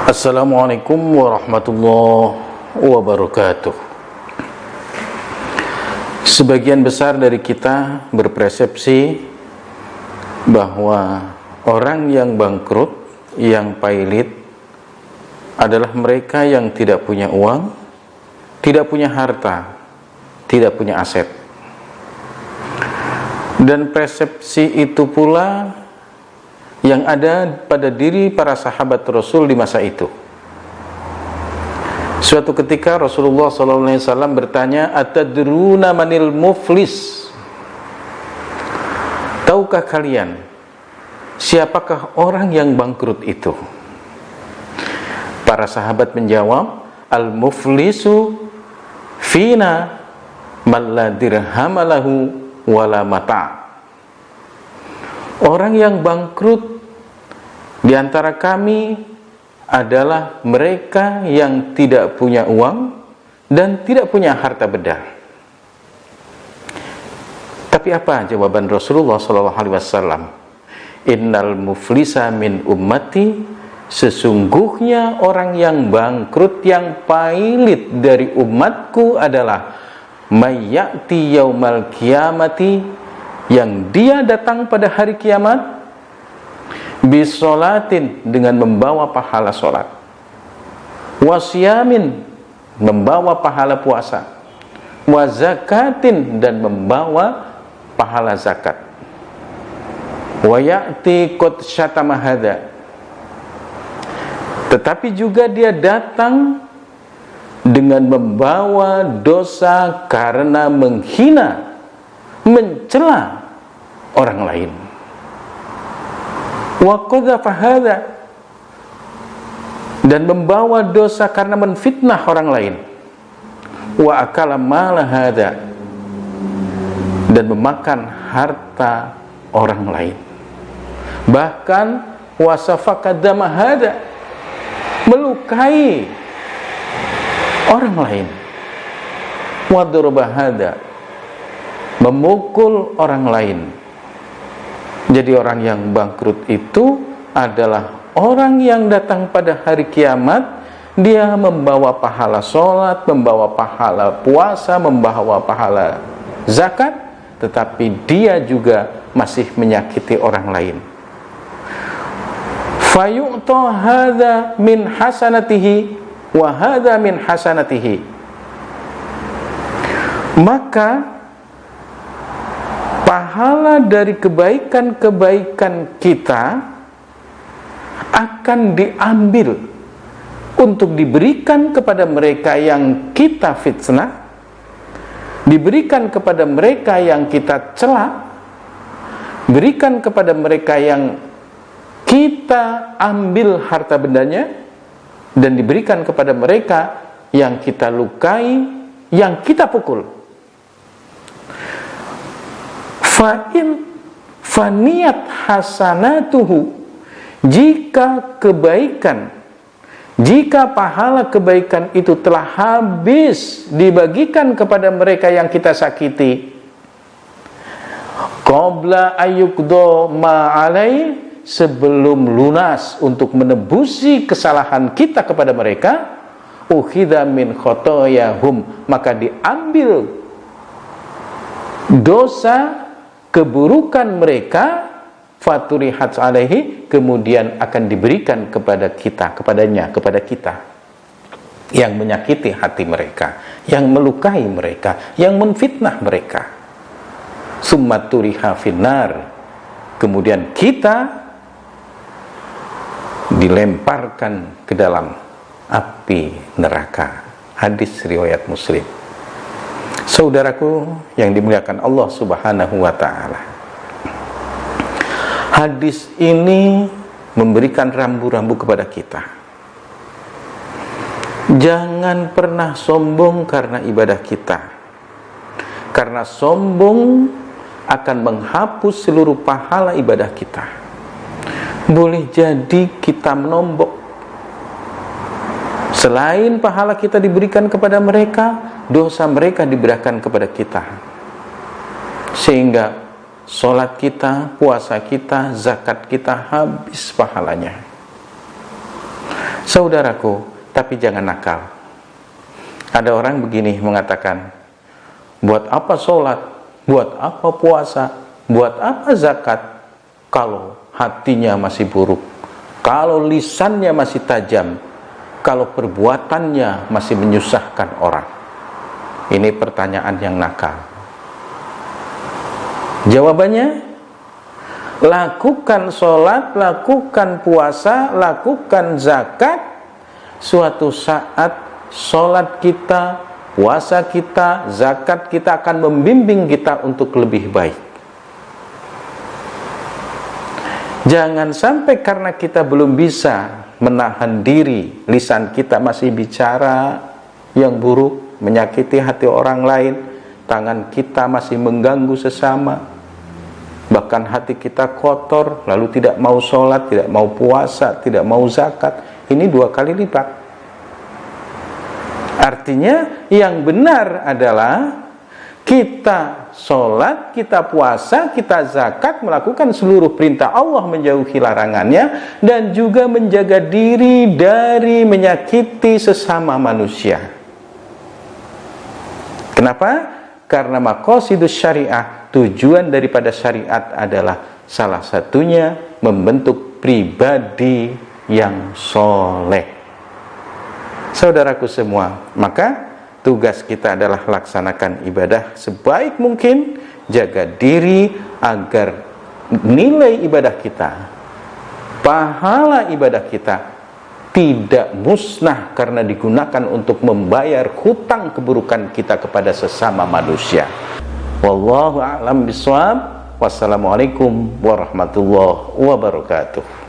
Assalamualaikum warahmatullahi wabarakatuh. Sebagian besar dari kita berpersepsi bahwa orang yang bangkrut, yang pailit adalah mereka yang tidak punya uang, tidak punya harta, tidak punya aset. Dan persepsi itu pula yang ada pada diri para sahabat Rasul di masa itu. Suatu ketika Rasulullah SAW bertanya, "Atadruna manil muflis?" Tahukah kalian siapakah orang yang bangkrut itu? Para sahabat menjawab, "Al-muflisu fina man la dirhama lahu wala mata'." Orang yang bangkrut di antara kami adalah mereka yang tidak punya uang dan tidak punya harta benda. Tapi apa jawaban Rasulullah SAW? Innal muflisa min ummati, sesungguhnya orang yang bangkrut, yang pailit dari umatku adalah mayyati yaumal qiyamati, yang dia datang pada hari kiamat bisolatin, dengan membawa pahala solat, wasyamin, membawa pahala puasa, wazakatin, dan membawa pahala zakat, wayati qad syatama hadza, tetapi juga dia datang dengan membawa dosa karena menghina, mencela orang lain, wa qadhafa hadza, dan membawa dosa karena menfitnah orang lain, wa akala mala hadza, dan memakan harta orang lain, bahkan wa safaka dama hadza, melukai orang lain, wa daraba hadza, memukul orang lain. Jadi orang yang bangkrut itu adalah orang yang datang pada hari kiamat, dia membawa pahala sholat, membawa pahala puasa, membawa pahala zakat, tetapi dia juga masih menyakiti orang lain. Fayu'ta hadza min hasanatihi wa hadza min hasanatihi, maka pahala dari kebaikan-kebaikan kita akan diambil untuk diberikan kepada mereka yang kita fitnah, diberikan kepada mereka yang kita cela, berikan kepada mereka yang kita ambil harta bendanya, dan diberikan kepada mereka yang kita lukai, yang kita pukul. Fa'in faniyat hasanatuhu, jika kebaikan, jika pahala kebaikan itu telah habis dibagikan kepada mereka yang kita sakiti, qabla ayyuqdo ma'alai, sebelum lunas untuk menebusi kesalahan kita kepada mereka, ukhidha min khotoyahum, maka diambil dosa keburukan mereka, faturihat alaihi, kemudian akan diberikan kepada kita, kepadanya, kepada kita yang menyakiti hati mereka, yang melukai mereka, yang menfitnah mereka. Summa turiha finnar, kemudian kita dilemparkan ke dalam api neraka. Hadis riwayat Muslim. Saudaraku yang dimuliakan Allah Subhanahu wa ta'ala, hadis ini memberikan rambu-rambu kepada kita. Jangan pernah sombong karena ibadah kita, karena sombong akan menghapus seluruh pahala ibadah kita. Boleh jadi kita menombok, selain pahala kita diberikan kepada mereka, dosa mereka diberikan kepada kita, sehingga sholat kita, puasa kita, zakat kita habis pahalanya. Saudaraku, tapi jangan nakal. Ada orang begini mengatakan, buat apa sholat, buat apa puasa, buat apa zakat, kalau hatinya masih buruk, kalau lisannya masih tajam, kalau perbuatannya masih menyusahkan orang. Ini pertanyaan yang nakal. Jawabannya, lakukan sholat, lakukan puasa, lakukan zakat. Suatu saat sholat kita, puasa kita, zakat kita akan membimbing kita untuk lebih baik. Jangan sampai karena kita belum bisa menahan diri, lisan kita masih bicara yang buruk, menyakiti hati orang lain, tangan kita masih mengganggu sesama, bahkan hati kita kotor, lalu tidak mau sholat, tidak mau puasa, tidak mau zakat. Ini 2 kali lipat. Artinya yang benar adalah kita sholat, kita puasa, kita zakat, melakukan seluruh perintah Allah, menjauhi larangannya, dan juga menjaga diri dari menyakiti sesama manusia. Kenapa? Karena maqasidus syariah, tujuan daripada syariat adalah salah satunya membentuk pribadi yang soleh. Saudaraku semua, maka tugas kita adalah laksanakan ibadah sebaik mungkin, jaga diri agar nilai ibadah kita, pahala ibadah kita tidak musnah karena digunakan untuk membayar hutang keburukan kita kepada sesama manusia. Wallahu a'lam bishawab. Wassalamualaikum warahmatullahi wabarakatuh.